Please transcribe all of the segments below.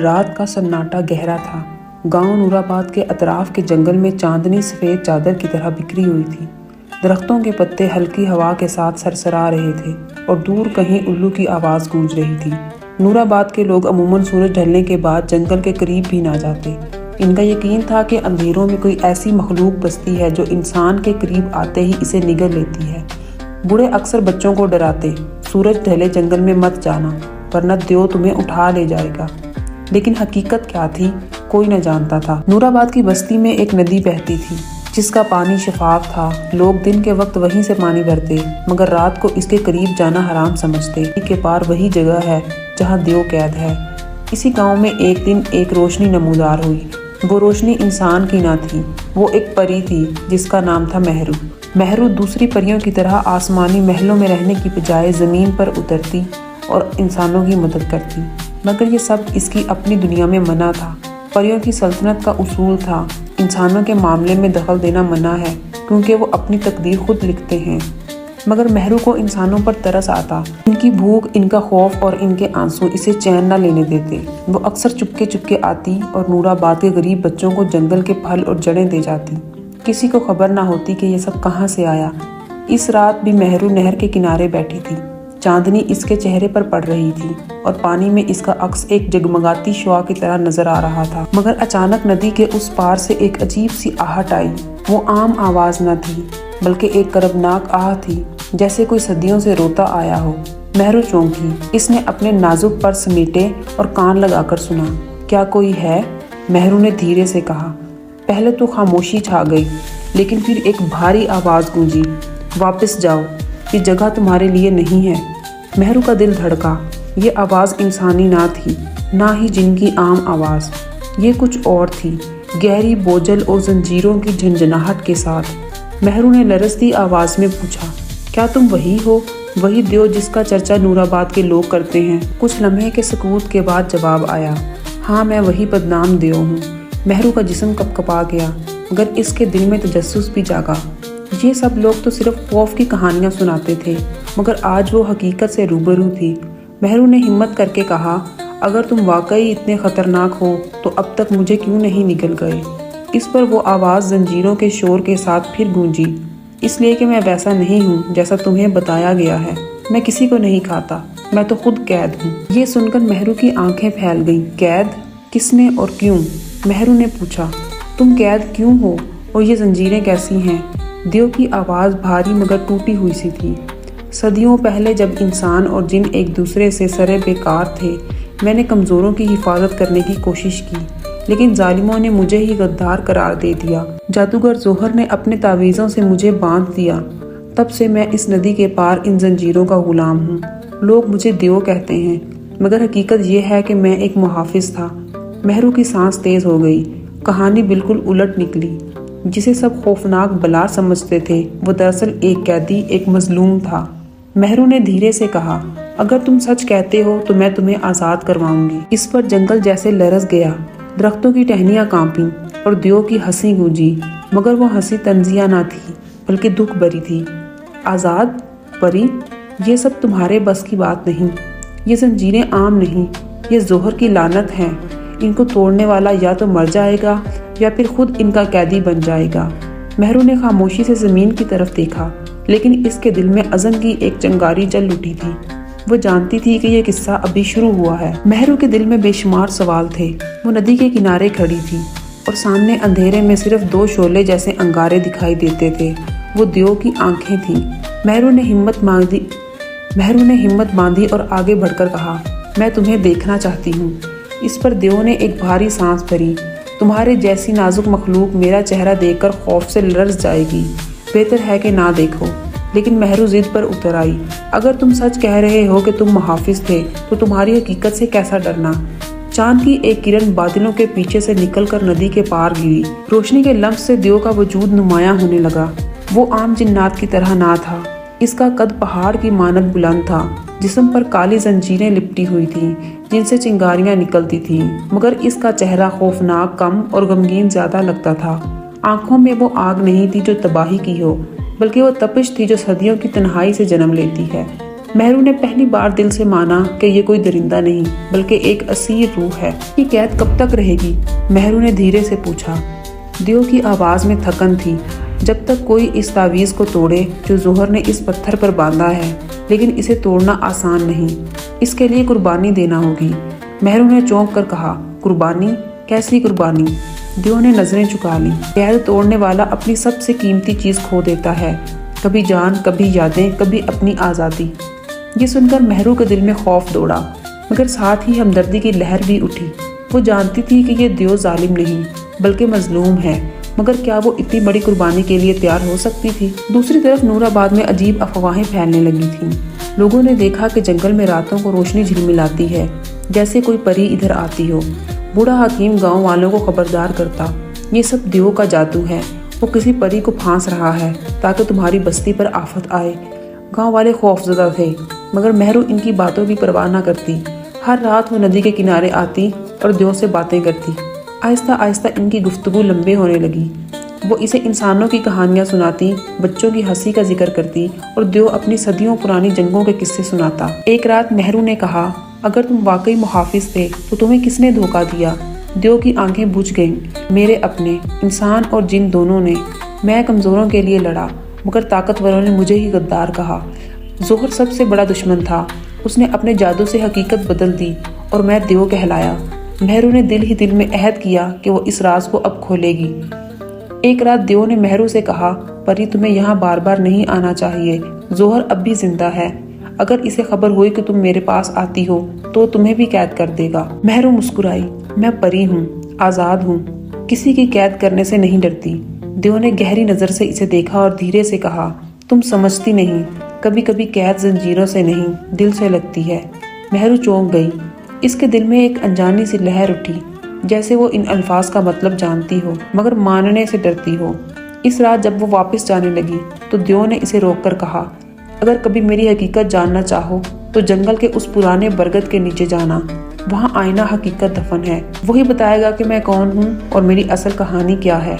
رات کا سناٹا گہرا تھا۔ گاؤں نور آباد کے اطراف کے جنگل میں چاندنی سفید چادر کی طرح بکھری ہوئی تھی۔ درختوں کے پتے ہلکی ہوا کے ساتھ سرسرا رہے تھے اور دور کہیں الو کی آواز گونج رہی تھی۔ نور آباد کے لوگ عموماً سورج ڈھلنے کے بعد جنگل کے قریب بھی نہ جاتے۔ ان کا یقین تھا کہ اندھیروں میں کوئی ایسی مخلوق بستی ہے جو انسان کے قریب آتے ہی اسے نگل لیتی ہے۔ بوڑھے اکثر بچوں کو ڈراتے، سورج ڈھلے جنگل میں مت جانا ورنہ دیو تمہیں اٹھا لے جائے گا۔ لیکن حقیقت کیا تھی کوئی نہ جانتا تھا۔ نور آباد کی بستی میں ایک ندی بہتی تھی جس کا پانی شفاف تھا۔ لوگ دن کے وقت وہیں سے پانی بھرتے مگر رات کو اس کے قریب جانا حرام سمجھتے۔ ندی کے پار وہی جگہ ہے جہاں دیو قید ہے۔ اسی گاؤں میں ایک دن ایک روشنی نمودار ہوئی۔ وہ روشنی انسان کی نہ تھی، وہ ایک پری تھی جس کا نام تھا مہرو۔ مہرو دوسری پریوں کی طرح آسمانی محلوں میں رہنے کی بجائے زمین پر اترتی اور انسانوں کی مدد کرتی، مگر یہ سب اس کی اپنی دنیا میں منع تھا۔ پریوں کی سلطنت کا اصول تھا انسانوں کے معاملے میں دخل دینا منع ہے کیونکہ وہ اپنی تقدیر خود لکھتے ہیں۔ مگر مہرو کو انسانوں پر ترس آتا۔ ان کی بھوک، ان کا خوف اور ان کے آنسو اسے چین نہ لینے دیتے۔ وہ اکثر چپکے چپکے آتی اور نور آباد کے غریب بچوں کو جنگل کے پھل اور جڑیں دے جاتی۔ کسی کو خبر نہ ہوتی کہ یہ سب کہاں سے آیا۔ اس رات بھی مہرو نہر کے کنارے بیٹھی تھی۔ چاندنی اس کے چہرے پر پڑ رہی تھی اور پانی میں اس کا عکس ایک جگمگاتی شعاع کی طرح نظر آ رہا تھا۔ مگر اچانک ندی کے اس پار سے ایک عجیب سی آہٹ آئی۔ وہ عام آواز نہ تھی بلکہ ایک کربناک آہ تھی، جیسے کوئی صدیوں سے روتا آیا ہو۔ مہرو چونکی۔ اس نے اپنے نازک پر سمیٹے اور کان لگا کر سنا۔ کیا کوئی ہے؟ مہرو نے دھیرے سے کہا۔ پہلے تو خاموشی چھا گئی لیکن پھر ایک بھاری آواز گونجی، واپس جاؤ، یہ جگہ تمہارے لیے نہیں ہے۔ مہرو کا دل دھڑکا۔ یہ آواز انسانی نہ تھی، نہ ہی جن کی عام آواز۔ یہ کچھ اور تھی، گہری، بوجھل اور زنجیروں کی جھنجھناہٹ کے ساتھ۔ مہرو نے لرزتی آواز میں پوچھا، کیا تم وہی ہو، وہی دیو جس کا چرچا نور آباد کے لوگ کرتے ہیں؟ کچھ لمحے کے سکوت کے بعد جواب آیا، ہاں میں وہی بدنام دیو ہوں۔ مہرو کا جسم کپکپا گیا مگر اس کے دل میں تجسس بھی جاگا۔ یہ سب لوگ تو صرف خوف کی کہانیاں سناتے تھے مگر آج وہ حقیقت سے روبرو تھی۔ مہرو نے ہمت کر کے کہا، اگر تم واقعی اتنے خطرناک ہو تو اب تک مجھے کیوں نہیں نگل گئے؟ اس پر وہ آواز زنجیروں کے شور کے ساتھ پھر گونجی، اس لیے کہ میں ویسا نہیں ہوں جیسا تمہیں بتایا گیا ہے۔ میں کسی کو نہیں کھاتا، میں تو خود قید ہوں۔ یہ سن کر مہرو کی آنکھیں پھیل گئیں۔ قید؟ کس نے اور کیوں؟ مہرو نے پوچھا۔ تم قید کیوں ہو اور یہ زنجیریں کیسی ہیں؟ دیو کی آواز بھاری مگر ٹوٹی ہوئی سی تھی۔ صدیوں پہلے جب انسان اور جن ایک دوسرے سے سرے بیکار تھے، میں نے کمزوروں کی حفاظت کرنے کی کوشش کی لیکن ظالموں نے مجھے ہی غدار قرار دے دیا۔ جادوگر زوہر نے اپنے تعویذوں سے مجھے باندھ دیا۔ تب سے میں اس ندی کے پار ان زنجیروں کا غلام ہوں۔ لوگ مجھے دیو کہتے ہیں مگر حقیقت یہ ہے کہ میں ایک محافظ تھا۔ مہرو کی سانس تیز ہو گئی۔ کہانی بالکل الٹ نکلی۔ جسے سب خوفناک بلا سمجھتے تھے وہ دراصل ایک قیدی، ایک مظلوم تھا۔ مہرو نے دھیرے سے کہا، اگر تم سچ کہتے ہو تو میں تمہیں آزاد کرواؤں گی۔ اس پر جنگل جیسے لرز گیا، درختوں کی ٹہنیاں کانپیں اور دیو کی ہنسی گونجی مگر وہ ہنسی طنزیہ نہ تھی بلکہ دکھ بھری تھی۔ آزاد؟ پری؟ یہ سب تمہارے بس کی بات نہیں۔ یہ زنجیریں عام نہیں، یہ زوہر کی لعنت ہے۔ ان کو توڑنے والا یا تو مر جائے گا یا پھر خود ان کا قیدی بن جائے گا۔ مہرو نے خاموشی سے زمین کی طرف دیکھا لیکن اس کے دل میں عزم کی ایک چنگاری جل اٹھی تھی۔ وہ جانتی تھی کہ یہ قصہ ابھی شروع ہوا ہے۔ مہرو کے دل میں بے شمار سوال تھے۔ وہ ندی کے کنارے کھڑی تھی اور سامنے اندھیرے میں صرف دو شعلے جیسے انگارے دکھائی دیتے تھے۔ وہ دیو کی آنکھیں تھیں۔ مہرو نے ہمت باندھی اور آگے بڑھ کر کہا، میں تمہیں دیکھنا چاہتی ہوں۔ اس پر دیو نے ایک بھاری سانس بھری۔ تمہارے جیسی نازک مخلوق میرا چہرہ دیکھ کر خوف سے لرز جائے گی، بہتر ہے کہ نہ دیکھو۔ لیکن مہرو ضد پر اتر آئی، اگر تم سچ کہہ رہے ہو کہ تم محافظ تھے تو تمہاری حقیقت سے کیسا ڈرنا؟ چاند کی ایک کرن بادلوں کے پیچھے سے نکل کر ندی کے پار گری۔ روشنی کے لمس سے دیو کا وجود نمایاں ہونے لگا۔ وہ عام جنات کی طرح نہ تھا۔ اس کا قد پہاڑ کی مانند بلند تھا۔ جسم پر کالی زنجیریں لپٹی ہوئی تھیں جن سے چنگاریاں نکلتی تھیں مگر اس کا چہرہ خوفناک، کم اور غمگین زیادہ لگتا تھا۔ آنکھوں میں وہ آگ نہیں تھی جو تباہی کی ہو بلکہ وہ تپش تھی جو صدیوں کی تنہائی سے جنم لیتی ہے۔ مہرو نے پہلی بار دل سے مانا کہ یہ کوئی درندہ نہیں بلکہ ایک اسیر روح ہے۔ یہ قید کب تک رہے گی؟ مہرو نے دھیرے سے پوچھا۔ دیو کی آواز میں تھکن تھی۔ جب تک کوئی اس تعویذ کو توڑے جو زہر نے اس پتھر پر باندھا ہے، لیکن اسے توڑنا آسان نہیں، اس کے لیے قربانی دینا ہوگی۔ مہرو نے چونک کر کہا، قربانی؟ کیسی قربانی؟ دیو نے نظریں چکا لی۔ قید توڑنے والا اپنی سب سے قیمتی چیز کھو دیتا ہے، کبھی جان، کبھی یادیں، کبھی اپنی آزادی۔ یہ سن کر مہرو کے دل میں خوف دوڑا، مگر ساتھ ہی ہمدردی کی لہر بھی اٹھی۔ وہ جانتی تھی کہ یہ دیو ظالم نہیں بلکہ مظلوم ہے، مگر کیا وہ اتنی بڑی قربانی کے لیے تیار ہو سکتی تھی؟ دوسری طرف نور آباد میں عجیب افواہیں پھیلنے لگی تھیں۔ لوگوں نے دیکھا کہ جنگل میں راتوں کو روشنی جھلملاتی ہے، جیسے کوئی پری ادھر آتی ہو۔ بوڑھا حکیم گاؤں والوں کو خبردار کرتا، یہ سب دیو کا جادو ہے، وہ کسی پری کو پھانس رہا ہے تاکہ تمہاری بستی پر آفت آئے۔ گاؤں والے خوفزدہ تھے، مگر مہرو ان کی باتوں کی پرواہ نہ کرتی۔ ہر رات وہ ندی کے کنارے آتی اور دیو سے باتیں کرتی۔ آہستہ آہستہ ان کی گفتگو لمبے ہونے لگی۔ وہ اسے انسانوں کی کہانیاں سناتی، بچوں کی ہنسی کا ذکر کرتی اور دیو اپنی صدیوں پرانی جنگوں کے قصے سناتا۔ ایک رات مہرو نے کہا، اگر تم واقعی محافظ تھے تو تمہیں کس نے دھوکہ دیا؟ دیو کی آنکھیں بجھ گئیں۔ میرے اپنے، انسان اور جن دونوں نے۔ میں کمزوروں کے لیے لڑا، مگر طاقتوروں نے مجھے ہی غدار کہا۔ زہر سب سے بڑا دشمن تھا، اس نے اپنے جادو سے حقیقت بدل دی اور میں دیو کہلایا۔ مہرو نے دل ہی دل میں عہد کیا کہ وہ اس راز کو اب کھولے گی۔ ایک رات دیو نے مہرو سے کہا، پری تمہیں یہاں بار بار نہیں آنا چاہیے، زہر اب بھی زندہ ہے، اگر اسے خبر ہوئی کہ تم میرے پاس آتی ہو تو تمہیں بھی قید کر دے گا۔ مہرو مسکرائی، میں پری ہوں، آزاد ہوں، کسی کی قید کرنے سے نہیں ڈرتی۔ دیو نے گہری نظر سے اسے دیکھا اور دھیرے سے کہا، تم سمجھتی نہیں، کبھی کبھی قید زنجیروں سے نہیں دل سے لگتی ہے۔ مہرو چونک گئی۔ اس کے دل میں ایک انجانی سی لہر اٹھی، جیسے وہ ان الفاظ کا مطلب جانتی ہو مگر ماننے سے ڈرتی ہو۔ اس رات جب وہ واپس جانے لگی تو دیو نے اسے روک کر کہا، اگر کبھی میری حقیقت جاننا چاہو تو جنگل کے اس پرانے برگد کے نیچے جانا، وہاں آئینہ حقیقت دفن ہے، وہی بتائے گا کہ میں کون ہوں اور میری اصل کہانی کیا ہے۔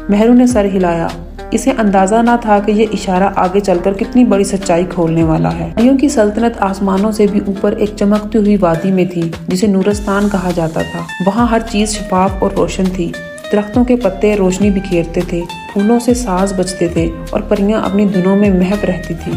مہرو نے سر ہلایا۔ اسے اندازہ نہ تھا کہ یہ اشارہ آگے چل کر کتنی بڑی سچائی کھولنے والا ہے۔ پریوں کی سلطنت آسمانوں سے بھی اوپر ایک چمکتی ہوئی وادی میں تھی جسے نورستان کہا جاتا تھا۔ وہاں ہر چیز شفاف اور روشن تھی، درختوں کے پتے روشنی بکھیرتے تھے، پھولوں سے ساز بجتے تھے اور پریاں اپنی دھنوں میں مہک رہتی تھی۔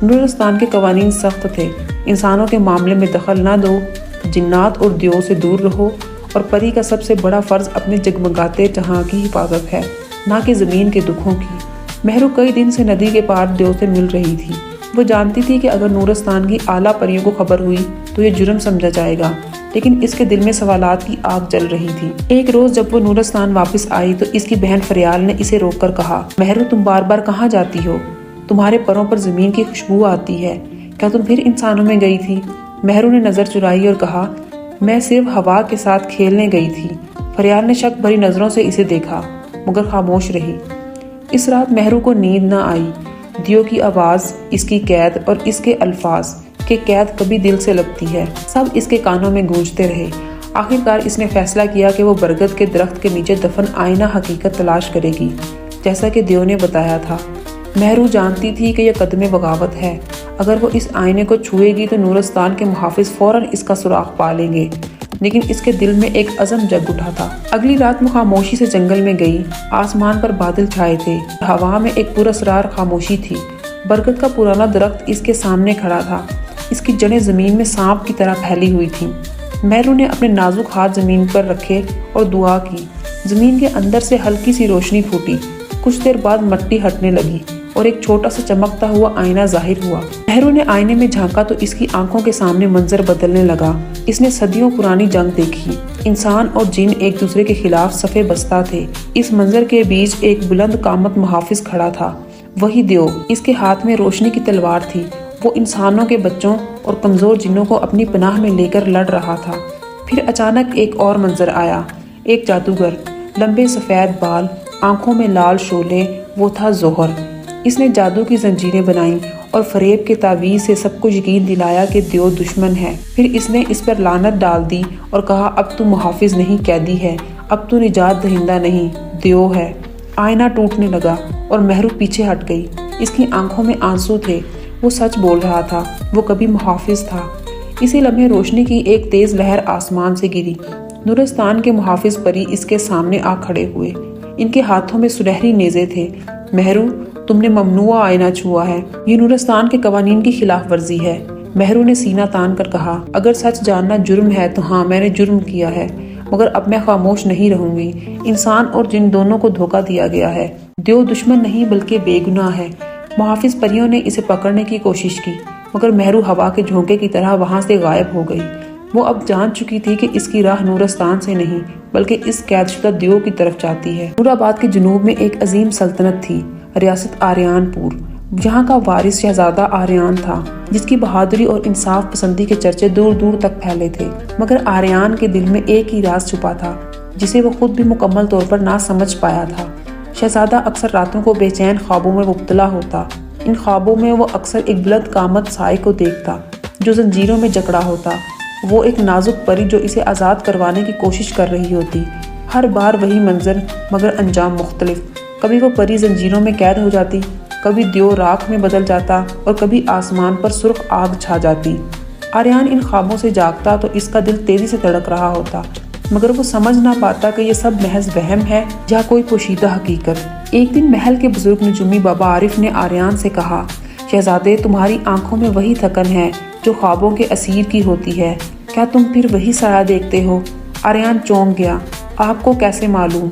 نورستان کے قوانین سخت تھے، انسانوں کے معاملے میں دخل نہ دو، جنات اور دیو سے دور رہو، اور پری کا سب سے بڑا فرض اپنے جگمگاتے جہاں کی حفاظت ہے، نہ کہ زمین کے دکھوں کی۔ مہرو کئی دن سے ندی کے پار دیو سے مل رہی تھی۔ وہ جانتی تھی کہ اگر نورستان کی اعلیٰ پریوں کو خبر ہوئی تو یہ جرم سمجھا جائے گا، لیکن اس کے دل میں سوالات کی آگ جل رہی تھی۔ ایک روز جب وہ نورستان واپس آئی تو اس کی بہن فریال نے اسے روک کر کہا، مہرو تم بار بار کہاں جاتی ہو؟ تمہارے پروں پر زمین کی خوشبو آتی ہے، کیا تم پھر انسانوں میں گئی تھی؟ مہرو نے نظر چرائی اور کہا، میں صرف ہوا کے ساتھ کھیلنے گئی تھی۔ فریال نے شک بھری نظروں سے اسے دیکھا مگر خاموش رہی۔ اس رات مہرو کو نیند نہ آئی۔ دیو کی آواز، اس کی قید اور اس کے الفاظ کہ قید کبھی دل سے لگتی ہے، سب اس کے کانوں میں گونجتے رہے۔ آخرکار اس نے فیصلہ کیا کہ وہ برگد کے درخت کے نیچے دفن آئینہ حقیقت تلاش کرے گی، جیسا کہ دیو نے بتایا تھا۔ مہرو جانتی تھی کہ یہ قدم بغاوت ہے، اگر وہ اس آئینے کو چھوئے گی تو نورستان کے محافظ فوراً اس کا سراغ پا لیں گے، لیکن اس کے دل میں ایک عزم جگ اٹھا تھا۔ اگلی رات وہ خاموشی سے جنگل میں گئی۔ آسمان پر بادل چھائے تھے، ہوا میں ایک پراسرار خاموشی تھی۔ برگد کا پرانا درخت اس کے سامنے کھڑا تھا، اس کی جڑیں زمین میں سانپ کی طرح پھیلی ہوئی تھیں۔ مہرو نے اپنے نازک ہاتھ زمین پر رکھے اور دعا کی۔ زمین کے اندر سے ہلکی سی روشنی پھوٹی، کچھ دیر بعد مٹی ہٹنے لگی اور ایک چھوٹا سا چمکتا ہوا آئینہ ظاہر ہوا۔ مہرو نے آئینے میں جھانکا تو اس کی آنکھوں کے سامنے منظر بدلنے لگا۔ اس نے صدیوں پرانی جنگ دیکھی، انسان اور جن ایک دوسرے کے خلاف صفے بستہ تھے۔ اس منظر کے بیچ ایک بلند قامت محافظ کھڑا تھا، وہی دیو۔ اس کے ہاتھ میں روشنی کی تلوار تھی، وہ انسانوں کے بچوں اور کمزور جنوں کو اپنی پناہ میں لے کر لڑ رہا تھا۔ پھر اچانک ایک اور منظر آیا، ایک جادوگر، لمبے سفید بال، آنکھوں میں لال شعلے، وہ تھا زہر۔ اس نے جادو کی زنجیریں بنائیں اور فریب کے تعویذ سے سب کو یقین دلایا کہ دیو دشمن ہے۔ پھر اس نے اس پر لعنت ڈال دی اور کہا، اب تو محافظ نہیں، قیدی ہے، اب تو نجات دہندہ نہیں، دیو ہے۔ آئینہ ٹوٹنے لگا اور مہرو پیچھے ہٹ گئی۔ اس کی آنکھوں میں آنسو تھے، وہ سچ بول رہا تھا، وہ کبھی محافظ تھا۔ اسی لمحے روشنی کی ایک تیز لہر آسمان سے گری۔ نورستان کے محافظ پری اس کے سامنے آ کھڑے ہوئے۔ ان کے ہاتھوں میں سنہری نیزے تھے۔ مہرو، تم نے ممنوع آئینہ چھوا ہے، یہ نورستان کے قوانین کی خلاف ورزی ہے۔ مہرو نے سینہ تان کر کہا، اگر سچ جاننا جرم ہے تو ہاں، میں نے جرم کیا ہے، مگر اب میں خاموش نہیں رہوں گی۔ انسان اور جن دونوں کو دھوکہ دیا گیا ہے۔ دیو دشمن نہیں بلکہ بے گناہ ہے۔ محافظ پریوں نے اسے پکڑنے کی کوشش کی، مگر مہرو ہوا کے جھونکے کی طرح وہاں سے غائب ہو گئی۔ وہ اب جان چکی تھی کہ اس کی راہ نورستان سے نہیں بلکہ اس قید شدہ دیو کی طرف جاتی ہے۔ نور آباد کے جنوب میں ایک عظیم سلطنت تھی، ریاست آریان پور، جہاں کا وارث شہزادہ آریان تھا، جس کی بہادری اور انصاف پسندی کے چرچے دور دور تک پھیلے تھے۔ مگر آریان کے دل میں ایک ہی راز چھپا تھا، جسے وہ خود بھی مکمل طور پر نہ سمجھ پایا تھا۔ شہزادہ اکثر راتوں کو بے چین خوابوں میں مبتلا ہوتا۔ ان خوابوں میں وہ اکثر ایک بلند قامت سائے کو دیکھتا جو زنجیروں میں جکڑا ہوتا۔ وہ ایک نازک پری جو اسے آزاد کروانے کی کوشش کر رہی ہوتی۔ ہر بار وہی منظر مگر انجام مختلف۔ کبھی وہ پری زنجیروں میں قید ہو جاتی، کبھی دیو راکھ میں بدل جاتا اور کبھی آسمان پر سرخ آگ چھا جاتی۔ آریان ان خوابوں سے جاگتا تو اس کا دل تیزی سے دھڑک رہا ہوتا، مگر وہ سمجھ نہ پاتا کہ یہ سب محض وہم ہے یا کوئی پوشیدہ حقیقت۔ ایک دن محل کے بزرگ نجومی بابا عارف نے آریان سے کہا، شہزادے، تمہاری آنکھوں میں وہی تھکن ہے جو خوابوں کے اسیر کی ہوتی ہے، کیا تم پھر وہی سایہ دیکھتے ہو؟ آریان چونک گیا، آپ کو کیسے معلوم؟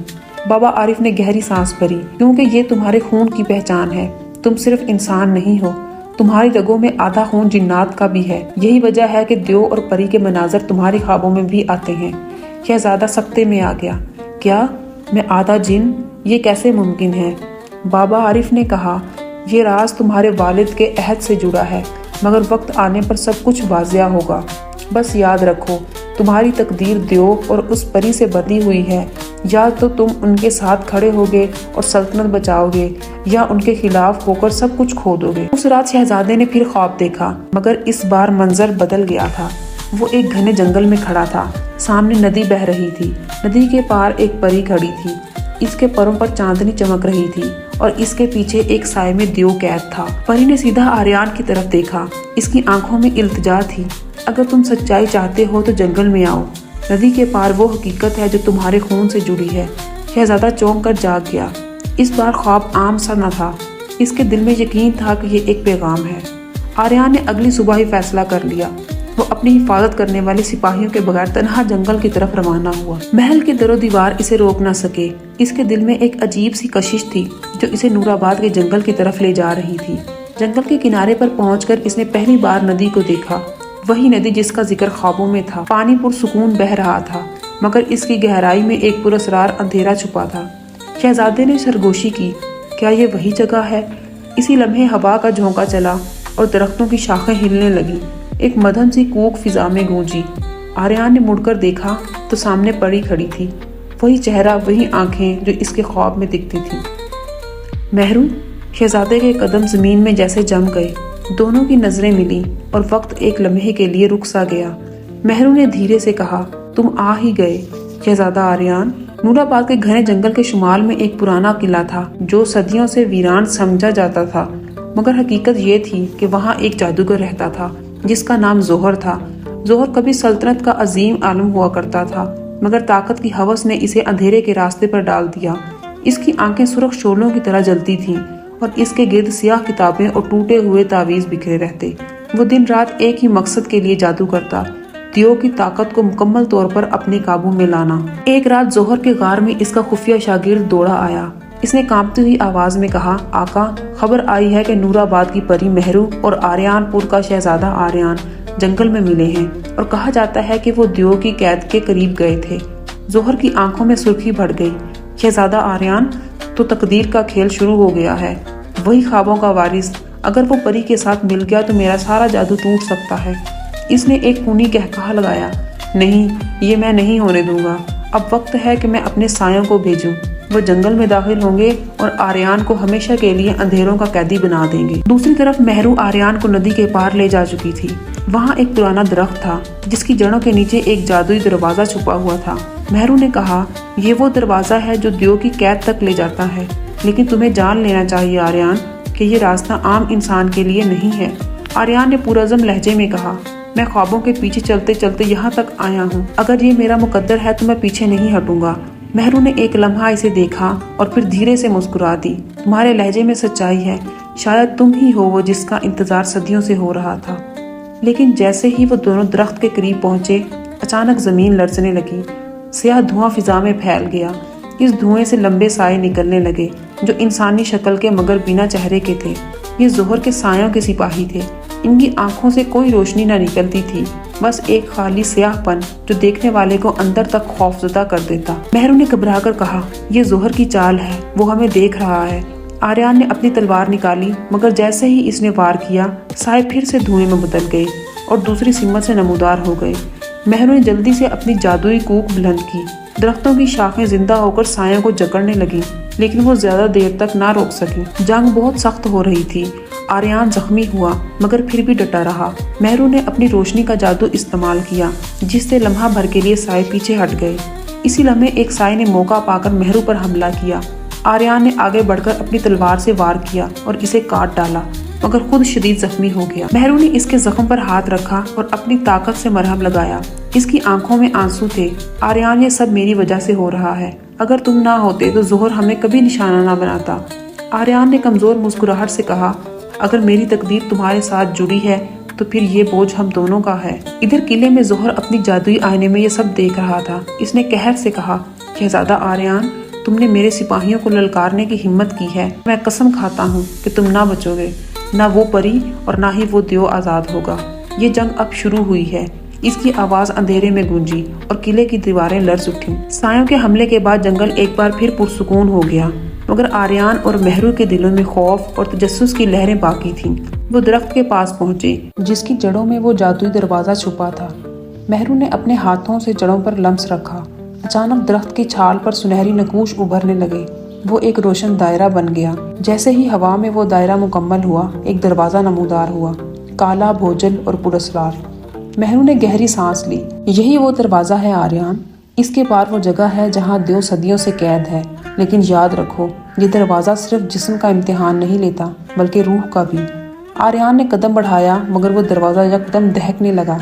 بابا عارف نے گہری سانس بھری، کیونکہ یہ تمہارے خون کی پہچان ہے، تم صرف انسان نہیں ہو، تمہاری رگوں میں آدھا خون جنات کا بھی ہے۔ یہی وجہ ہے کہ دیو اور پری کے مناظر تمہاری خوابوں میں بھی آتے ہیں۔ شہزادہ سکتے میں آ گیا، کیا میں آدھا جن؟ یہ کیسے ممکن ہے؟ بابا عارف نے کہا، یہ راز تمہارے والد کے عہد سے جڑا ہے، مگر وقت آنے پر سب کچھ واضح ہوگا۔ بس یاد رکھو، تمہاری تقدیر دیو اور اس پری سے بندھی ہوئی ہے، یا تو تم ان کے ساتھ کھڑے ہوگے اور سلطنت بچاؤ گے، یا ان کے خلاف ہو کر سب کچھ کھو دو گے۔ اس رات شہزادے نے پھر خواب دیکھا، مگر اس بار منظر بدل گیا تھا۔ وہ ایک گھنے جنگل میں کھڑا تھا، سامنے ندی بہہ رہی تھی، ندی کے پار ایک پری کھڑی تھی، اس کے پروں پر چاندنی چمک رہی تھی اور اس کے پیچھے ایک سائے میں دیو قید تھا۔ پری نے سیدھا آریان کی طرف دیکھا، اس کی آنکھوں میں التجا تھی، اگر تم سچائی چاہتے ہو تو جنگل میں آؤ، ندی کے پار وہ حقیقت ہے جو تمہارے خون سے جڑی ہے۔ شہزادہ چونک کر جاگ گیا۔ اس بار خواب عام سا نہ تھا، اس کے دل میں یقین تھا کہ یہ ایک پیغام ہے۔ آریان نے اگلی صبح ہی فیصلہ کر لیا، وہ اپنی حفاظت کرنے والے سپاہیوں کے بغیر تنہا جنگل کی طرف روانہ ہوا۔ محل کے در و دیوار اسے روک نہ سکے، اس کے دل میں ایک عجیب سی کشش تھی جو اسے نور آباد کے جنگل کی طرف لے جا رہی تھی۔ جنگل کے کنارے پر پہنچ کر اس نے پہلی بار ندی کو دیکھا، وہی ندی جس کا ذکر خوابوں میں تھا۔ پانی پرسکون بہہ رہا تھا، مگر اس کی گہرائی میں ایک پراسرار اندھیرا چھپا تھا۔ شہزادے نے سرگوشی کی، کیا یہ وہی جگہ ہے؟ اسی لمحے ہوا کا جھونکا چلا اور درختوں کی شاخیں ہلنے لگیں، ایک مدھم سی کوک فضا میں گونجی۔ آریان نے مڑ کر دیکھا تو سامنے پری کھڑی تھی، وہی چہرہ، وہی آنکھیں جو اس کے خواب میں دکھتی تھی۔ مہرو، شہزادے کے قدم زمین میں جیسے جم گئے، دونوں کی نظریں ملی اور وقت ایک لمحے کے لیے رک سا گیا۔ مہرو نے دھیرے سے کہا، تم آ ہی گئے شہزادہ آریان۔ نور آباد کے گھنے جنگل کے شمال میں ایک پرانا قلعہ تھا جو صدیوں سے ویران سمجھا جاتا تھا، مگر حقیقت یہ تھی کہ وہاں ایک جادوگر رہتا تھا جس کا نام زہر تھا۔ زہر کبھی سلطنت کا عظیم عالم ہوا کرتا تھا، مگر طاقت کی ہوس نے اسے اندھیرے کے راستے پر ڈال دیا۔ اس کی آنکھیں سرخ شعلوں کی طرح جلتی تھیں اور اس کے گرد سیاہ کتابیں اور ٹوٹے ہوئے تعویذ بکھرے رہتے۔ وہ دن رات ایک ہی مقصد کے لیے جادو کرتا، دیو کی طاقت کو مکمل طور پر اپنے قابو میں لانا۔ ایک رات زہر کے غار میں اس کا خفیہ شاگرد دوڑا آیا۔ اس نے کانپتی ہوئی آواز میں کہا، آقا، خبر آئی ہے کہ نور آباد کی پری مہرو اور آریان پور کا شہزادہ آریان جنگل میں ملے ہیں، اور کہا جاتا ہے کہ وہ دیو کی قید کے قریب گئے تھے۔ زہر کی آنکھوں میں سرخی بڑھ گئی۔ شہزادہ آریان، تو تقدیر کا کھیل شروع ہو گیا ہے، وہی خوابوں کا وارث، اگر وہ پری کے ساتھ مل گیا تو میرا سارا جادو ٹوٹ سکتا ہے۔ اس نے ایک خونی قہقہا لگایا، نہیں، یہ میں نہیں ہونے دوں گا۔ اب وقت ہے کہ میں اپنے سایوں کو بھیجوں، وہ جنگل میں داخل ہوں گے اور آریان کو ہمیشہ کے لیے اندھیروں کا قیدی بنا دیں گے۔ دوسری طرف مہرو آریان کو ندی کے پار لے جا چکی تھی۔ وہاں ایک پرانا درخت تھا جس کی جڑوں کے نیچے ایک جادوئی دروازہ چھپا ہوا تھا۔ مہرو نے کہا، یہ وہ دروازہ ہے جو دیو کی قید تک لے جاتا ہے، لیکن تمہیں جان لینا چاہیے آریان، کہ یہ راستہ عام انسان کے لیے نہیں ہے۔ آریان نے پرعزم لہجے میں کہا، میں خوابوں کے پیچھے چلتے چلتے یہاں تک آیا ہوں، اگر یہ میرا مقدر ہے تو میں پیچھے نہیں ہٹوں گا۔ مہرو نے ایک لمحہ اسے دیکھا اور پھر دھیرے سے مسکرا دی۔ تمہارے لہجے میں سچائی ہے، شاید تم ہی ہو وہ جس کا انتظار صدیوں سے ہو رہا تھا۔ لیکن جیسے ہی وہ دونوں درخت کے قریب پہنچے، اچانک زمین لرزنے لگی، سیاہ دھواں فضا میں پھیل گیا۔ اس دھوئیں سے لمبے سائے نکلنے لگے جو انسانی شکل کے مگر بنا چہرے کے تھے۔ یہ ظہر کے سایوں کے سپاہی تھے۔ ان کی آنکھوں سے کوئی روشنی نہ نکلتی تھی، بس ایک خالی سیاہ پن جو دیکھنے والے کو اندر تک خوفزدہ کر دیتا۔ مہرو نے گھبرا کر کہا، یہ ظہر کی چال ہے، وہ ہمیں دیکھ رہا ہے۔ آریان نے اپنی تلوار نکالی، مگر جیسے ہی اس نے وار کیا، سائے پھر سے دھوئیں میں بدل گئے اور دوسری سمت سے نمودار ہو گئے۔ مہرو نے جلدی سے اپنی جادوئی کوک بلند کی۔ درختوں کی شاخیں زندہ ہو کر سایوں کو جکڑنے لگیں، لیکن وہ زیادہ دیر تک نہ روک سکی۔ جنگ بہت سخت ہو رہی تھی۔ آریان زخمی ہوا مگر پھر بھی ڈٹا رہا۔ مہرو نے اپنی روشنی کا جادو استعمال کیا، جس سے لمحہ بھر کے لیے سائے پیچھے ہٹ گئے۔ اسی لمحے ایک سائے نے موقع پا کر مہرو پر حملہ کیا۔ آریان نے آگے بڑھ کر اپنی تلوار سے وار کیا اور اسے کاٹ ڈالا، مگر خود شدید زخمی ہو گیا۔ مہرو نے اس کے زخم پر ہاتھ رکھا اور اپنی طاقت سے مرہم لگایا۔ اس کی آنکھوں میں آنسو تھے۔ آریان، یہ سب میری وجہ سے ہو رہا ہے، اگر تم نہ ہوتے تو ظہر ہمیں کبھی نشانہ نہ بناتا۔ آریان نے کمزور مسکراہٹ سے کہا، اگر میری تقدیر تمہارے ساتھ جڑی ہے تو پھر یہ بوجھ ہم دونوں کا ہے۔ ادھر قلعے میں ظہر اپنی جادوئی آئینے میں یہ سب دیکھ رہا تھا۔ اس نے قہر سے کہا، شہزادہ آریان، تم نے میرے سپاہیوں کو للکارنے کی ہمت کی ہے۔ میں قسم کھاتا ہوں کہ تم نہ بچو گے، نہ وہ پری اور نہ ہی وہ دیو آزاد ہوگا۔ یہ جنگ اب شروع ہوئی ہے۔ اس کی آواز اندھیرے میں گونجی اور قلعے کی دیواریں لرز اٹھیں۔ سایوں کے حملے کے بعد جنگل ایک بار پھر پرسکون ہو گیا، مگر آریان اور مہرو کے دلوں میں خوف اور تجسس کی لہریں باقی تھیں۔ وہ درخت کے پاس پہنچے جس کی جڑوں میں وہ جادوئی دروازہ چھپا تھا۔ مہرو نے اپنے ہاتھوں سے جڑوں پر لمس رکھا۔ اچانک درخت کی چھال پر سنہری نقوش ابھرنے لگے۔ وہ ایک روشن دائرہ بن گیا۔ جیسے ہی ہوا میں وہ دائرہ مکمل ہوا، ایک دروازہ نمودار ہوا، کالا، بھوجل اور پراسرار۔ مہرو نے گہری سانس لی۔ یہی وہ دروازہ ہے آریان، اس کے پار وہ جگہ ہے جہاں دیو صدیوں سے قید ہے۔ لیکن یاد رکھو، یہ دروازہ صرف جسم کا امتحان نہیں لیتا بلکہ روح کا بھی۔ آریان نے قدم بڑھایا مگر وہ دروازہ یکدم دہکنے لگا۔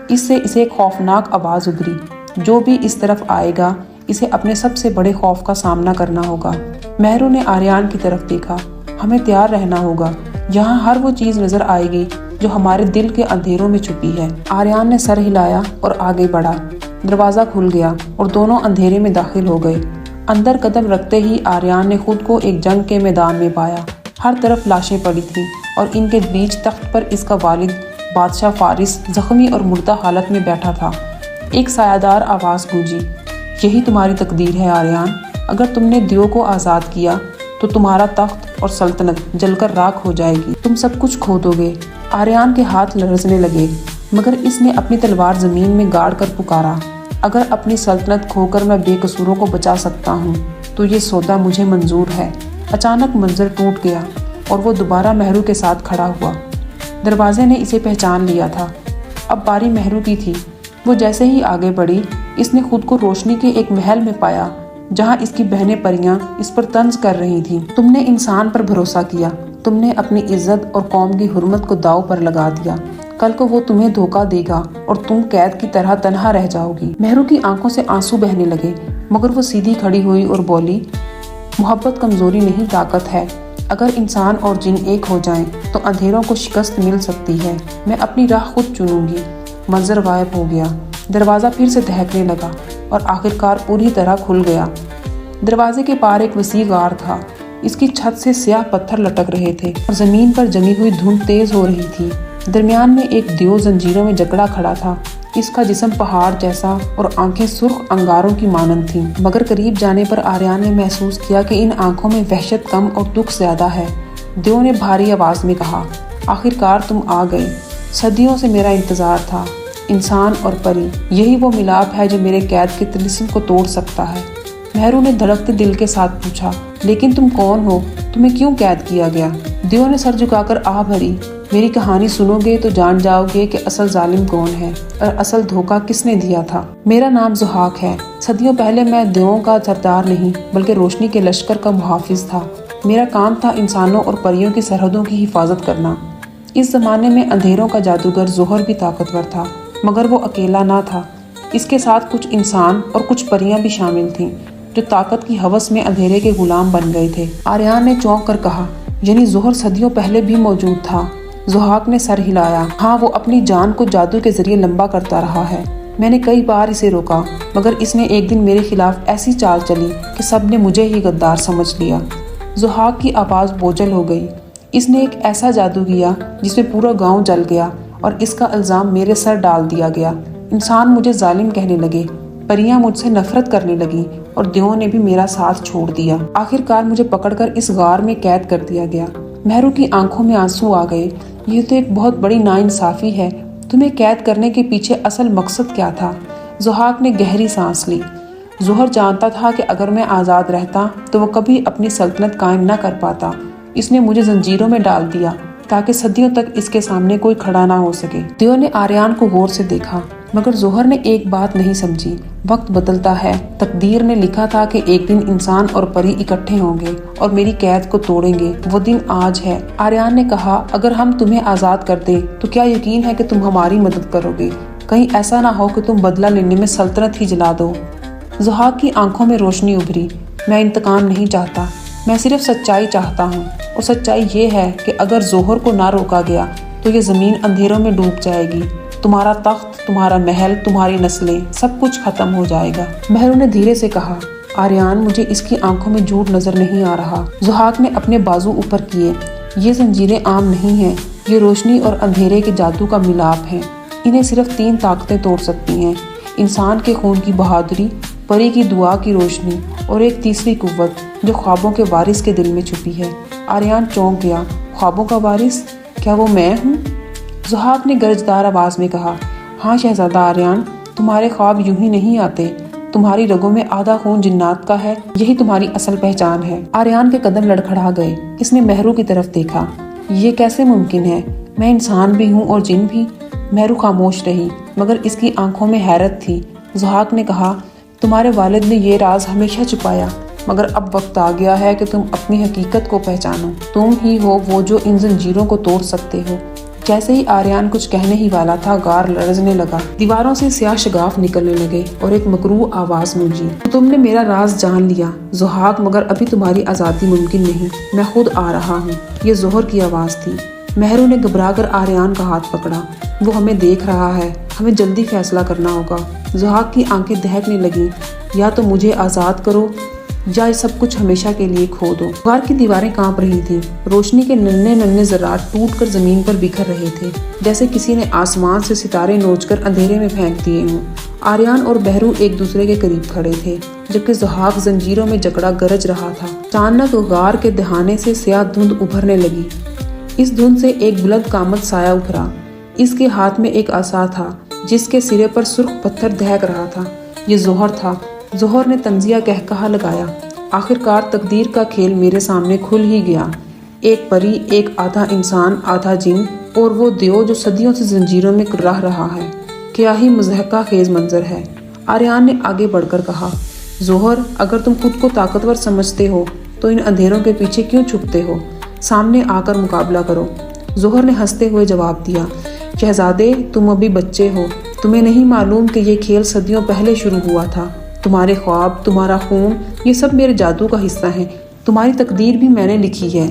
اس سے اسے ایک خوفناک آواز ابھری، جو بھی اس طرف آئے گا اسے اپنے سب سے بڑے خوف کا سامنا کرنا ہوگا۔ مہرو نے آریان کی طرف دیکھا، ہمیں تیار رہنا ہوگا، یہاں ہر وہ چیز نظر آئے گی جو ہمارے دل کے اندھیروں میں چھپی ہے۔ آریان نے سر ہلایا اور آگے بڑھا۔ دروازہ کھل گیا اور دونوں اندھیرے میں داخل ہو گئے۔ اندر قدم رکھتے ہی آریان نے خود کو ایک جنگ کے میدان میں پایا۔ ہر طرف لاشیں پڑی تھیں اور ان کے بیچ تخت پر اس کا والد بادشاہ فارس زخمی اور مردہ حالت میں بیٹھا تھا۔ ایک سایہ آواز گونجی، یہی تمہاری تقدیر ہے آریان، اگر تم نے دیو کو آزاد کیا تو تمہارا تخت اور سلطنت جل کر راکھ ہو جائے گی، تم سب کچھ کھو دو گے۔ آریان کے ہاتھ لرزنے لگے، مگر اس نے اپنی تلوار زمین میں گاڑ کر پکارا، اگر اپنی سلطنت کھو کر میں بے قصوروں کو بچا سکتا ہوں تو یہ سودا مجھے منظور ہے۔ اچانک منظر ٹوٹ گیا اور وہ دوبارہ مہرو کے ساتھ کھڑا ہوا۔ دروازے نے اسے پہچان لیا تھا۔ اب باری مہرو کی تھی۔ وہ جیسے ہی آگے بڑھی، اس نے خود کو روشنی کے ایک محل میں پایا جہاں اس کی بہنیں پریاں اس پر طنز کر رہی تھیں۔ تم نے انسان پر بھروسہ کیا، تم نے اپنی عزت اور قوم کی حرمت کو داؤ پر لگا دیا، کل کو وہ تمہیں دھوکہ دے گا اور تم قید کی طرح تنہا رہ جاؤ گی۔ مہرو کی آنکھوں سے آنسو بہنے لگے، مگر وہ سیدھی کھڑی ہوئی اور بولی، محبت کمزوری نہیں طاقت ہے، اگر انسان اور جن ایک ہو جائیں تو اندھیروں کو شکست مل سکتی ہے، میں اپنی راہ خود چنوں گی۔ منظر غائب ہو گیا۔ دروازہ پھر سے دہکنے لگا اور آخرکار پوری طرح کھل گیا۔ دروازے کے پار ایک وسیع غار تھا۔ اس کی چھت سے سیاہ پتھر لٹک رہے تھے اور زمین پر جمی ہوئی دھند تیز ہو رہی تھی۔ درمیان میں ایک دیو زنجیروں میں جکڑا کھڑا تھا۔ اس کا جسم پہاڑ جیسا اور آنکھیں سرخ انگاروں کی مانند تھیں، مگر قریب جانے پر آریان نے محسوس کیا کہ ان آنکھوں میں وحشت کم اور دکھ زیادہ ہے۔ دیو نے بھاری آواز میں کہا، آخرکار تم آ گئے، صدیوں سے میرا انتظار تھا۔ انسان اور پری، یہی وہ ملاپ ہے جو میرے قید کے طلسم کو توڑ سکتا ہے۔ مہرو نے دھڑکتے دل کے ساتھ پوچھا، لیکن تم کون ہو؟ تمہیں کیوں قید کیا گیا؟ دیو نے سر جھکا کر آہ بھری، میری کہانی سنو گے تو جان جاؤ گے کہ اصل ظالم کون ہے اور اصل دھوکہ کس نے دیا تھا۔ میرا نام ضحاک ہے۔ صدیوں پہلے میں دیووں کا سردار نہیں بلکہ روشنی کے لشکر کا محافظ تھا۔ میرا کام تھا انسانوں اور پریوں کی سرحدوں کی حفاظت کرنا۔ اس زمانے میں اندھیروں کا جادوگر زہر بھی طاقتور تھا، مگر وہ اکیلا نہ تھا۔ اس کے ساتھ کچھ انسان اور کچھ پریاں بھی شامل تھیں جو طاقت کی ہوس میں اندھیرے کے غلام بن گئے تھے۔ آریان نے چونک کر کہا، یعنی زہر صدیوں پہلے بھی موجود تھا؟ ضحاک نے سر ہلایا۔ ہاں، وہ اپنی جان کو جادو کے ذریعے لمبا کرتا رہا ہے۔ میں نے کئی بار اسے روکا، مگر اس نے ایک دن میرے خلاف ایسی چال چلی کہ سب نے مجھے ہی غدار سمجھ لیا۔ ضحاک کی آواز بوجھل ہو گئی۔ اس نے ایک ایسا جادو کیا جس میں پورا گاؤں جل گیا اور اس کا الزام میرے سر ڈال دیا گیا۔ انسان مجھے ظالم کہنے لگے، پریاں مجھ سے نفرت کرنے لگی اور دیووں نے بھی میرا ساتھ چھوڑ دیا۔ آخر کار مجھے پکڑ کر اس غار میں قید کر دیا گیا۔ مہرو کی آنکھوں میں آنسو آ گئے۔ یہ تو ایک بہت بڑی ناانصافی ہے۔ تمہیں قید کرنے کے پیچھے اصل مقصد کیا تھا؟ ضحاک نے گہری سانس لی۔ زہر جانتا تھا کہ اگر میں آزاد رہتا تو وہ کبھی اپنی سلطنت قائم نہ کر پاتا۔ اس نے مجھے زنجیروں میں ڈال دیا تاکہ صدیوں تک اس کے سامنے کوئی کھڑا نہ ہو سکے۔ دیو نے آریان کو غور سے دیکھا، مگر زہر نے ایک بات نہیں سمجھی۔ وقت بدلتا ہے، تقدیر نے لکھا تھا کہ ایک دن انسان اور پری اکٹھے ہوں گے اور میری قید کو توڑیں گے۔ وہ دن آج ہے۔ آریان نے کہا، اگر ہم تمہیں آزاد کر دیں تو کیا یقین ہے کہ تم ہماری مدد کرو گے؟ کہیں ایسا نہ ہو کہ تم بدلہ لینے میں سلطنت ہی جلا دو۔ ضحاک کی آنکھوں میں روشنی ابھری۔ میں انتقام نہیں چاہتا، میں صرف سچائی چاہتا ہوں، اور سچائی یہ ہے کہ اگر زہر کو نہ روکا گیا تو یہ زمین اندھیروں میں ڈوب جائے گی۔ تمہارا تخت، تمہارا محل، تمہاری نسلیں، سب کچھ ختم ہو جائے گا۔ مہرو نے دھیرے سے کہا، آریان، مجھے اس کی آنکھوں میں جھوٹ نظر نہیں آ رہا۔ ضحاک نے اپنے بازو اوپر کیے۔ یہ زنجیریں عام نہیں ہیں، یہ روشنی اور اندھیرے کے جادو کا ملاپ ہے۔ انہیں صرف 3 طاقتیں توڑ سکتی ہیں، انسان کے خون کی بہادری، پری کی دعا کی روشنی، اور ایک تیسری قوت جو خوابوں کے وارث کے دل میں چھپی ہے۔ آریان چونک گیا۔ خوابوں کا وارث؟ کیا وہ میں ہوں؟ ضحاک نے گرجدار آواز میں کہا، ہاں شہزادہ آریان، تمہارے خواب یوں ہی نہیں آتے۔ تمہاری رگوں میں آدھا خون جنات کا ہے، یہی تمہاری اصل پہچان ہے۔ آریان کے قدم لڑکھڑا گئے۔ اس نے مہرو کی طرف دیکھا۔ یہ کیسے ممکن ہے؟ میں انسان بھی ہوں اور جن بھی؟ مہرو خاموش رہی، مگر اس کی آنکھوں میں حیرت تھی۔ ضحاک نے کہا، تمہارے والد نے یہ راز ہمیشہ چھپایا، مگر اب وقت آ گیا ہے کہ تم اپنی حقیقت کو پہچانو۔ تم ہی ہو وہ جو ان زنجیروں کو توڑ سکتے ہو۔ جیسے ہی آریان کچھ کہنے ہی والا تھا، غار لرزنے لگا، دیواروں سے سیاہ شگاف نکلنے لگے اور ایک مکروہ آواز گونجی، تم نے میرا راز جان لیا ضحاک، مگر ابھی تمہاری آزادی ممکن نہیں۔ میں خود آ رہا ہوں۔ یہ زہر کی آواز تھی۔ مہرو نے گھبرا کر آریان کا ہاتھ پکڑا۔ وہ ہمیں دیکھ رہا ہے، ہمیں جلدی فیصلہ کرنا ہوگا۔ ضحاک کی آنکھیں دہکنے لگیں۔ یا تو مجھے آزاد کرو یا سب کچھ ہمیشہ کے لیے کھو دو۔ غار کی دیواریں کانپ رہی تھیں۔ روشنی کے ننھے ننھے ذرات ٹوٹ کر زمین پر بکھر رہے تھے، جیسے کسی نے آسمان سے ستارے نوچ کر اندھیرے میں پھینک دیے ہوں۔ آریان اور بہرو ایک دوسرے کے قریب کھڑے تھے، جبکہ ضحاک زنجیروں میں جکڑا گرج رہا تھا۔ اچانک غار کے دہانے سے سیاہ دھند ابھرنے لگی۔ اس دھند سے ایک بلند قامت سایہ ابھرا۔ اس کے ہاتھ میں ایک عصا تھا جس کے سرے پر سرخ پتھر دہک رہا تھا۔ یہ زہر تھا۔ زہر نے طنزیہ کہا لگایا، آخر کار تقدیر کا کھیل میرے سامنے کھل ہی گیا۔ ایک پری، ایک آدھا انسان آدھا جن، اور وہ دیو جو صدیوں سے زنجیروں میں رہ رہا ہے۔ کیا ہی مضحکہ خیز منظر ہے۔ آریان نے آگے بڑھ کر کہا، زہر، اگر تم خود کو طاقتور سمجھتے ہو تو ان اندھیروں کے پیچھے کیوں چھپتے ہو؟ سامنے آ کر مقابلہ کرو۔ زہر نے ہنستے ہوئے جواب دیا، شہزادے، تم ابھی بچے ہو، تمہیں نہیں معلوم کہ یہ کھیل صدیوں پہلے شروع ہوا تھا۔ تمہارے خواب، تمہارا خون، یہ سب میرے جادو کا حصہ ہیں۔ تمہاری تقدیر بھی میں نے لکھی ہے۔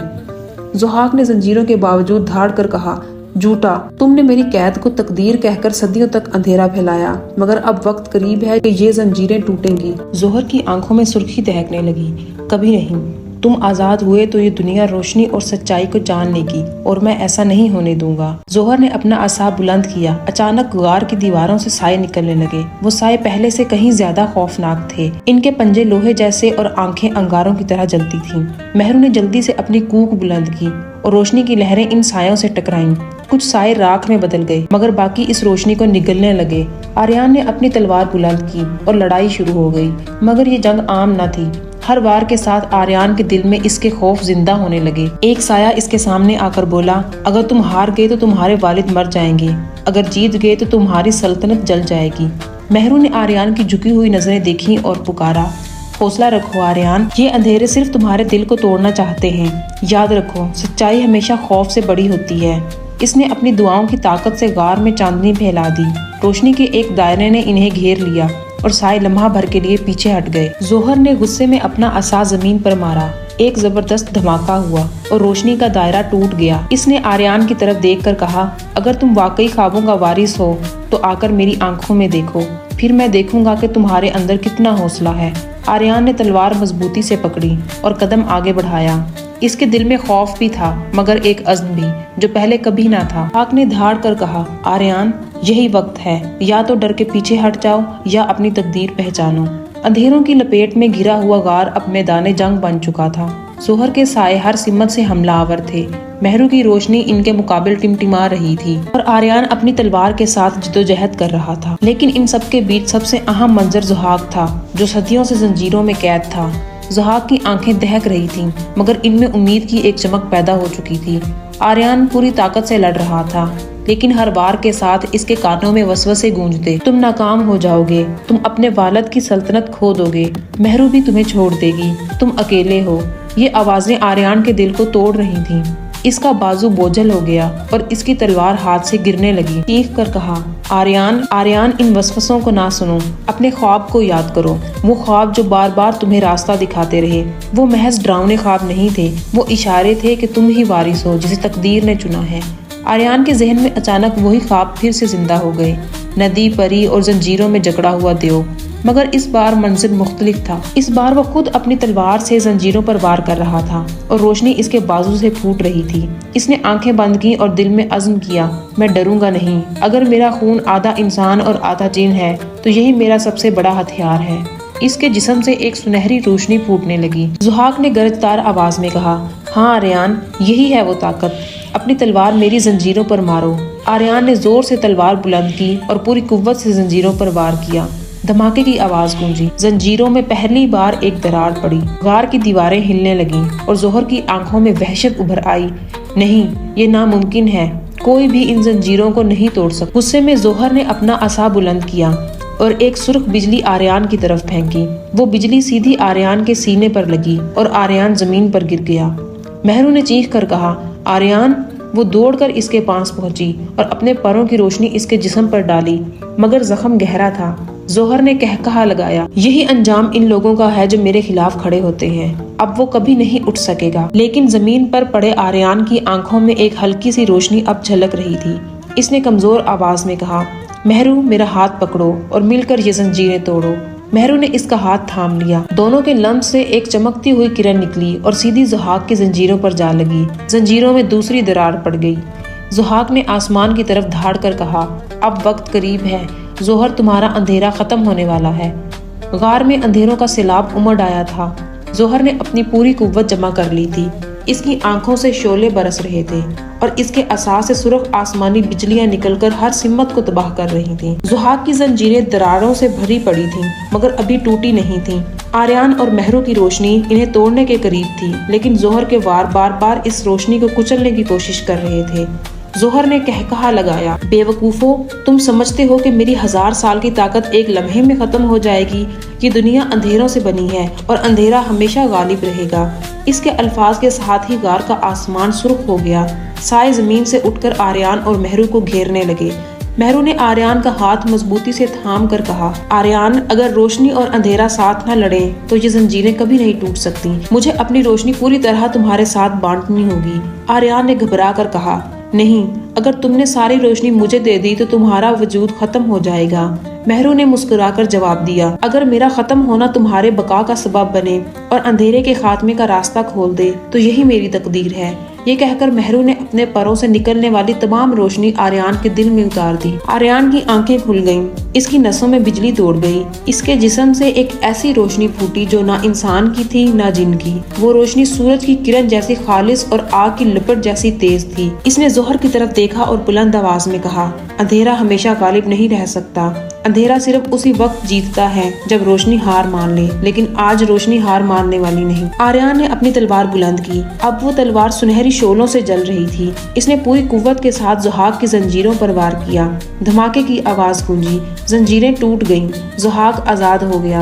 ضحاک نے زنجیروں کے باوجود دھاڑ کر کہا، جھوٹا، تم نے میری قید کو تقدیر کہہ کر صدیوں تک اندھیرا پھیلایا، مگر اب وقت قریب ہے کہ یہ زنجیریں ٹوٹیں گی۔ زہر کی آنکھوں میں سرخی دہکنے لگی۔ کبھی نہیں۔ تم آزاد ہوئے تو یہ دنیا روشنی اور سچائی کو جان لے گی، اور میں ایسا نہیں ہونے دوں گا۔ زہر نے اپنا عصا بلند کیا۔ اچانک غار کی دیواروں سے سائے نکلنے لگے۔ وہ سائے پہلے سے کہیں زیادہ خوفناک تھے۔ ان کے پنجے لوہے جیسے اور آنکھیں انگاروں کی طرح جلتی تھیں۔ مہرو نے جلدی سے اپنی کوک بلند کی اور روشنی کی لہریں ان سایوں سے ٹکرائیں۔ کچھ سائے راکھ میں بدل گئے، مگر باقی اس روشنی کو نگلنے لگے۔ آریان نے اپنی تلوار بلند کی اور لڑائی شروع ہو گئی، مگر یہ جنگ عام نہ تھی۔ ہر وار کے ساتھ آریان کے دل میں اس کے خوف زندہ ہونے لگے۔ ایک سایہ اس کے سامنے آ کر بولا، اگر تم ہار گئے تو تمہارے والد مر جائیں گے، اگر جیت گئے تو تمہاری سلطنت جل جائے گی۔ مہرو نے آریان کی جھکی ہوئی نظریں دیکھیں اور پکارا، حوصلہ رکھو آریان، یہ اندھیرے صرف تمہارے دل کو توڑنا چاہتے ہیں۔ یاد رکھو، سچائی ہمیشہ خوف سے بڑی ہوتی ہے۔ اس نے اپنی دعاؤں کی طاقت سے غار میں چاندنی پھیلا دی۔ روشنی کے ایک دائرے نے انہیں گھیر لیا اور سائے لمحہ بھر کے لیے پیچھے ہٹ گئے۔ ظہر نے غصے میں اپنا عصا زمین پر مارا۔ ایک زبردست دھماکہ ہوا اور روشنی کا دائرہ ٹوٹ گیا۔ اس نے آریان کی طرف دیکھ کر کہا، اگر تم واقعی خوابوں کا وارث ہو تو آ کر میری آنکھوں میں دیکھو، پھر میں دیکھوں گا کہ تمہارے اندر کتنا حوصلہ ہے۔ آریان نے تلوار مضبوطی سے پکڑی اور قدم آگے بڑھایا۔ اس کے دل میں خوف بھی تھا مگر ایک عزم بھی جو پہلے کبھی نہ تھا۔ زحاق نے دھاڑ کر کہا، آریان یہی وقت ہے، یا تو ڈر کے پیچھے ہٹ جاؤ یا اپنی تقدیر پہچانو۔ اندھیروں کی لپیٹ میں گھرا ہوا غار اب میدان جنگ بن چکا تھا۔ ظہر کے سائے ہر سمت سے حملہ آور تھے۔ مہرو کی روشنی ان کے مقابل ٹمٹما رہی تھی اور آریان اپنی تلوار کے ساتھ جدوجہد کر رہا تھا۔ لیکن ان سب کے بیچ سب سے اہم منظر زحاق تھا جو صدیوں سے زنجیروں میں قید تھا۔ زحاق کی آنکھیں دہک رہی تھیں مگر ان میں امید کی ایک چمک پیدا ہو چکی تھی۔ آریان پوری طاقت سے لڑ رہا تھا لیکن ہر بار کے ساتھ اس کے کانوں میں وسوسے گونجتے، تم ناکام ہو جاؤ گے، تم اپنے والد کی سلطنت کھو دو گے، مہرو بھی تمہیں چھوڑ دے گی، تم اکیلے ہو۔ یہ آوازیں آریان کے دل کو توڑ رہی تھیں۔ اس کا بازو بوجھل ہو گیا اور اس کی تلوار ہاتھ سے گرنے لگی۔ چیخ کر کہا، آریان ان وسوسوں کو نہ سنو، اپنے خواب کو یاد کرو۔ وہ خواب جو بار بار تمہیں راستہ دکھاتے رہے، وہ محض ڈراؤنے خواب نہیں تھے، وہ اشارے تھے کہ تم ہی وارث ہو جسے تقدیر نے چنا ہے۔ آریان کے ذہن میں اچانک وہی خواب پھر سے زندہ ہو گئے، ندی، پری اور زنجیروں میں جکڑا ہوا دیو، مگر اس بار منظر مختلف تھا۔ اس بار وہ خود اپنی تلوار سے زنجیروں پر وار کر رہا تھا اور روشنی اس کے بازو سے پھوٹ رہی تھی۔ اس نے آنکھیں بند کی اور دل میں عزم کیا، میں ڈروں گا نہیں۔ اگر میرا خون آدھا انسان اور آدھا جن ہے تو یہی میرا سب سے بڑا ہتھیار ہے۔ اس کے جسم سے ایک سنہری روشنی پھوٹنے لگی۔ زحاق نے گرجدار آواز میں کہا، ہاں آریان، یہی ہے وہ طاقت، اپنی تلوار میری زنجیروں پر مارو۔ آریان نے زور سے تلوار بلند کی اور پوری قوت سے زنجیروں پر وار کیا۔ دھماکے کی آواز گونجی، زنجیروں میں پہلی بار ایک دراڑ پڑی، غار کی دیواریں ہلنے لگیں اور ظہر کی آنکھوں میں وحشت ابھر آئی۔ نہیں، یہ ناممکن ہے، کوئی بھی ان زنجیروں کو نہیں توڑ سکتا۔ غصے میں ظہر نے اپنا عصا بلند کیا اور ایک سرخ بجلی آریان کی طرف پھینکی۔ وہ بجلی سیدھی آریان کے سینے پر لگی اور آریان زمین پر گر گیا۔ مہرو نے چیخ کر کہا، آریان! وہ دوڑ کر اس کے پاس پہنچی اور اپنے پروں کی روشنی اس کے جسم پر ڈالی مگر زخم گہرا تھا۔ ظہر نے کہا لگایا، یہی انجام ان لوگوں کا ہے جو میرے خلاف کھڑے ہوتے ہیں۔ اب وہ کبھی نہیں اٹھ سکے گا۔ لیکن زمین پر پڑے آریان کی آنکھوں میں ایک ہلکی سی روشنی اب جھلک رہی تھی۔ اس نے کمزور آواز میں کہا، مہرو میرا ہاتھ پکڑو اور مل کر یہ زنجیریں توڑو۔ مہرو نے اس کا ہاتھ تھام لیا۔ دونوں کے لمس سے ایک چمکتی ہوئی کرن نکلی اور سیدھی زحاق کی زنجیروں پر جا لگی۔ زنجیروں میں دوسری دراڑ پڑ گئی۔ زحاق نے آسمان کی طرف دھاڑ کر کہا، اب وقت قریب ہے، ظہر تمہارا اندھیرا ختم ہونے والا ہے۔ غار میں اندھیروں کا سیلاب امڑ آیا تھا۔ ظہر نے اپنی پوری قوت جمع کر لی تھی۔ اس کی آنکھوں سے شعلے برس رہے تھے اور اس کے عصا سے سرخ آسمانی بجلیاں نکل کر ہر سمت کو تباہ کر رہی تھیں۔ زحاق کی زنجیریں دراڑوں سے بھری پڑی تھیں مگر ابھی ٹوٹی نہیں تھیں۔ آریان اور مہرو کی روشنی انہیں توڑنے کے قریب تھی لیکن ظہر کے وار بار بار اس روشنی کو کچلنے کی کوشش کر رہے تھے۔ ظہر نے کہا لگایا، بے وقوفو، تم سمجھتے ہو کہ میری 1000 سال کی طاقت ایک لمحے میں ختم ہو جائے گی؟ یہ دنیا اندھیروں سے بنی ہے اور اندھیرا ہمیشہ غالب رہے گا۔ اس کے الفاظ کے ساتھ ہی غار کا آسمان سرخ ہو گیا۔ سائے زمین سے اٹھ کر آریان اور مہرو کو گھیرنے لگے۔ مہرو نے آریان کا ہاتھ مضبوطی سے تھام کر کہا، آریان، اگر روشنی اور اندھیرا ساتھ نہ لڑیں تو یہ زنجیریں کبھی نہیں ٹوٹ سکتی۔ مجھے اپنی روشنی پوری طرح تمہارے ساتھ بانٹنی ہوگی۔ آریان نے گھبرا کر کہا، نہیں، اگر تم نے ساری روشنی مجھے دے دی تو تمہارا وجود ختم ہو جائے گا۔ مہرو نے مسکرا کر جواب دیا، اگر میرا ختم ہونا تمہارے بقا کا سبب بنے اور اندھیرے کے خاتمے کا راستہ کھول دے تو یہی میری تقدیر ہے۔ یہ کہہ کر مہرو نے اپنے پروں سے نکلنے والی تمام روشنی آریان کے دل میں اتار دی۔ آریان کی آنکھیں کھل گئیں، اس کی نسوں میں بجلی دوڑ گئی۔ اس کے جسم سے ایک ایسی روشنی پھوٹی جو نہ انسان کی تھی نہ جن کی۔ وہ روشنی سورج کی کرن جیسی خالص اور آگ کی لپٹ جیسی تیز تھی۔ اس نے ظہر کی طرف دیکھا اور بلند آواز میں کہا، اندھیرا ہمیشہ غالب نہیں رہ سکتا۔ اندھیرا صرف اسی وقت جیتتا ہے جب روشنی ہار مان لے، لیکن آج روشنی ہار ماننے والی نہیں۔ آریان نے اپنی تلوار بلند کی۔ اب وہ تلوار سنہری شعلوں سے جل رہی تھی۔ اس نے پوری قوت کے ساتھ زحاق کی زنجیروں پر وار کیا۔ دھماکے کی آواز گونجی، زنجیریں ٹوٹ گئیں، زحاق آزاد ہو گیا۔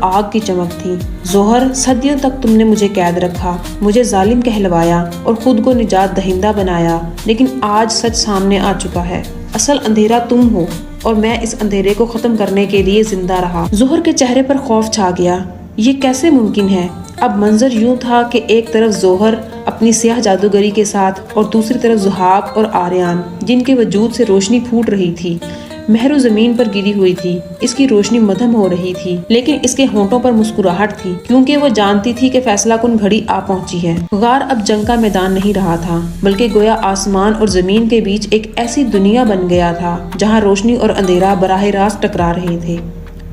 آگ کی چمک تھی۔ ظہر، صدیوں تک تم نے مجھے قید رکھا، مجھے ظالم کہلوایا اور خود کو نجات دہندہ بنایا، لیکن آج سچ سامنے آ چکا ہے۔ اصل اندھیرا تم ہو اور میں اس اندھیرے کو ختم کرنے کے لیے زندہ رہا۔ ظہر کے چہرے پر خوف چھا گیا۔ یہ کیسے ممکن ہے؟ اب منظر یوں تھا کہ ایک طرف ظہر اپنی سیاہ جادوگری کے ساتھ اور دوسری طرف ضحاک اور آریان جن کے وجود سے روشنی پھوٹ رہی تھی۔ مہرو زمین پر گری ہوئی تھی، اس کی روشنی مدھم ہو رہی تھی، لیکن اس کے ہونٹوں پر مسکراہٹ تھی کیونکہ وہ جانتی تھی کہ فیصلہ کن گھڑی آ پہنچی ہے۔ غار اب جنگ کا میدان نہیں رہا تھا بلکہ گویا آسمان اور زمین کے بیچ ایک ایسی دنیا بن گیا تھا جہاں روشنی اور اندھیرا براہ راست ٹکرا رہے تھے۔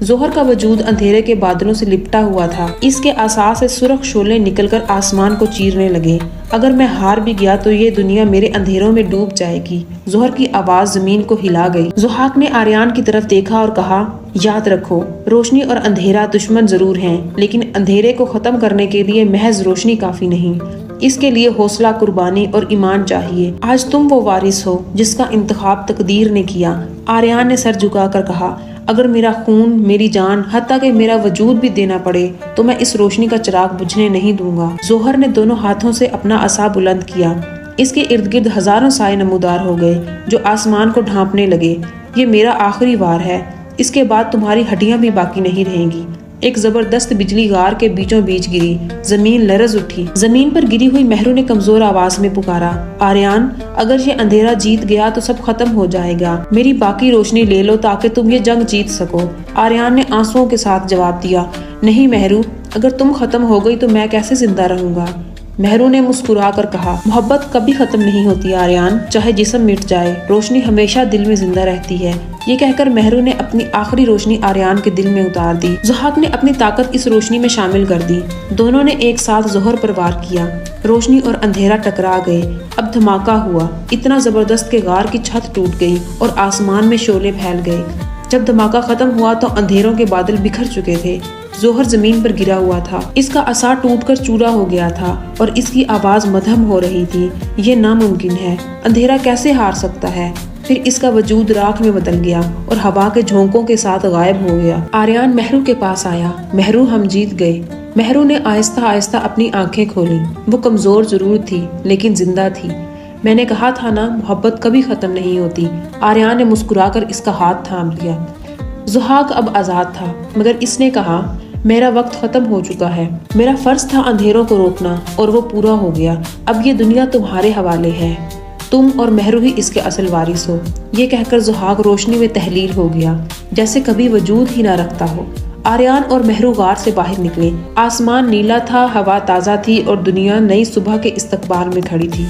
ظہر کا وجود اندھیرے کے بادلوں سے لپٹا ہوا تھا، اس کے اعصاب سے سرخ شعلے نکل کر آسمان کو چیرنے لگے۔ اگر میں ہار بھی گیا تو یہ دنیا میرے اندھیروں میں ڈوب جائے گی۔ ظہر کی آواز زمین کو ہلا گئی۔ ضحاک نے آریان کی طرف دیکھا اور کہا، یاد رکھو، روشنی اور اندھیرا دشمن ضرور ہیں، لیکن اندھیرے کو ختم کرنے کے لیے محض روشنی کافی نہیں، اس کے لیے حوصلہ، قربانی اور ایمان چاہیے۔ آج تم وہ وارث ہو جس کا انتخاب تقدیر نے کیا۔ آریان نے سر جھکا کر کہا، اگر میرا خون، میری جان، حتیٰ کہ میرا وجود بھی دینا پڑے تو میں اس روشنی کا چراغ بجھنے نہیں دوں گا۔ ظہر نے دونوں ہاتھوں سے اپنا عصا بلند کیا۔ اس کے ارد گرد ہزاروں سائے نمودار ہو گئے جو آسمان کو ڈھانپنے لگے۔ یہ میرا آخری وار ہے، اس کے بعد تمہاری ہڈیاں بھی باقی نہیں رہیں گی۔ ایک زبردست بجلی غار کے بیچوں بیچ گری، زمین لرز اٹھی۔ زمین پر گری ہوئی مہرو نے کمزور آواز میں پکارا، آریان، اگر یہ اندھیرا جیت گیا تو سب ختم ہو جائے گا، میری باقی روشنی لے لو تاکہ تم یہ جنگ جیت سکو۔ آریان نے آنسوؤں کے ساتھ جواب دیا، نہیں مہرو، اگر تم ختم ہو گئی تو میں کیسے زندہ رہوں گا؟ مہرو نے مسکرا کر کہا، محبت کبھی ختم نہیں ہوتی آریان، چاہے جسم مٹ جائے، روشنی ہمیشہ دل میں زندہ رہتی ہے۔ یہ کہہ کر مہرو نے اپنی آخری روشنی آریان کے دل میں اتار دی۔ ضحاک نے اپنی طاقت اس روشنی میں شامل کر دی۔ دونوں نے ایک ساتھ ظہر پر وار کیا۔ روشنی اور اندھیرا ٹکرا گئے۔ اب دھماکہ ہوا، اتنا زبردست کہ غار کی چھت ٹوٹ گئی اور آسمان میں شعلے پھیل گئے۔ جب دھماکہ ختم ہوا تو اندھیروں کے بادل بکھر چکے تھے۔ ظہر زمین پر گرا ہوا تھا، اس کا عصا ٹوٹ کر چورا ہو گیا تھا اور اس کی آواز مدھم ہو رہی تھی، یہ ناممکن ہے، اندھیرا کیسے ہار سکتا ہے؟ پھر اس کا وجود راکھ میں بدل گیا اور ہوا کے جھونکوں کے ساتھ غائب ہو گیا۔ آریان مہرو کے پاس آیا، مہرو، ہم جیت گئے۔ مہرو نے آہستہ آہستہ اپنی آنکھیں کھولیں۔ وہ کمزور ضرور تھی لیکن زندہ تھی۔ میں نے کہا تھا نا، محبت کبھی ختم نہیں ہوتی۔ آریان نے مسکرا کر اس کا ہاتھ تھام لیا۔ ضحاک اب آزاد تھا مگر اس نے کہا، میرا وقت ختم ہو چکا ہے، میرا فرض تھا اندھیروں کو روکنا اور وہ پورا ہو گیا۔ اب یہ دنیا تمہارے حوالے ہے، تم اور مہرو ہی اس کے اصل وارث ہو۔ یہ کہہ کر ضحاک روشنی میں تحلیل ہو گیا جیسے کبھی وجود ہی نہ رکھتا ہو۔ آریان اور مہرو غار سے باہر نکلے۔ آسمان نیلا تھا، ہوا تازہ تھی اور دنیا نئی صبح کے استقبال میں کھڑی تھی۔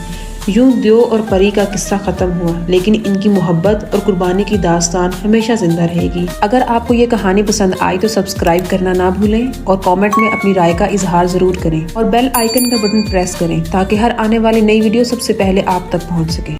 یوں دیو اور پری کا قصہ ختم ہوا، لیکن ان کی محبت اور قربانی کی داستان ہمیشہ زندہ رہے گی۔ اگر آپ کو یہ کہانی پسند آئی تو سبسکرائب کرنا نہ بھولیں اور کامنٹ میں اپنی رائے کا اظہار ضرور کریں اور بیل آئیکن کا بٹن پریس کریں تاکہ ہر آنے والی نئی ویڈیو سب سے پہلے آپ تک پہنچ سکے۔